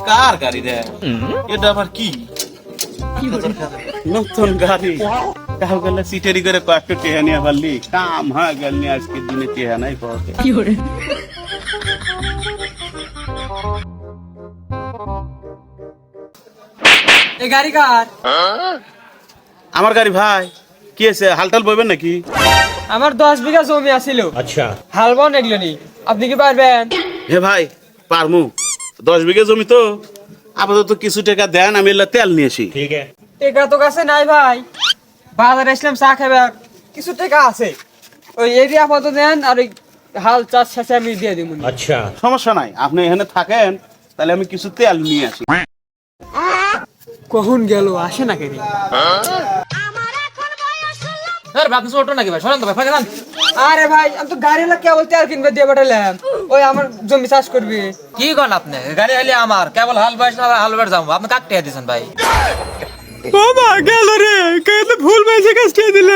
কার গাড়ি রে? এটা আবার কি? নতুন গাড়ি। কাউ গেলে সিটেরি করে কয়েকটা টেহা নিয়ে পারলি কাম হয়ে গেল নি আজকের দিনে টেহা নাই পাওয়াতে। এই গাড়ি কার? আমার গাড়ি ভাই। কি আছে হালটাল বইবেন নাকি? আমার 10 বিঘা জমি আছিল। अच्छा হাল বন এগুলো নি, আপনি কি পারবেন? হে ভাই পারমু, 10 বিঘা জমি তো। আপাতত কিছু টাকা দেন, আমি এলা তেল নিয়ে আসি। ठीक है টাকা তো কাছে নাই ভাই, বাজারে আসলাম চা খাবে, কিছু টাকা আছে, ওই এরিয়া আপাতত দেন, আর ওই হাল চাষ শেষে আমি দিয়ে দিব। अच्छा সমস্যা নাই, আপনি এখানে থাকেন, তাহলে আমি কিছু তেল নিয়ে আসি। কখন গেল আসে না কেন? আরে ভাই আমি তো গাড়ি না কেবল তেল কিনবে দিয়ে পাঠালাম, ওই আমার জমি চাষ করবি। কি কন আপনি? গাড়ি হইলে আমার, কেবল হাল বাইস না হাল বের যাবো, আপনি কাক টিয়া দিয়েছেন ভাই? বাবা গেল রে, কেন ভুল বাইছে কাজ দিয়ে দিল।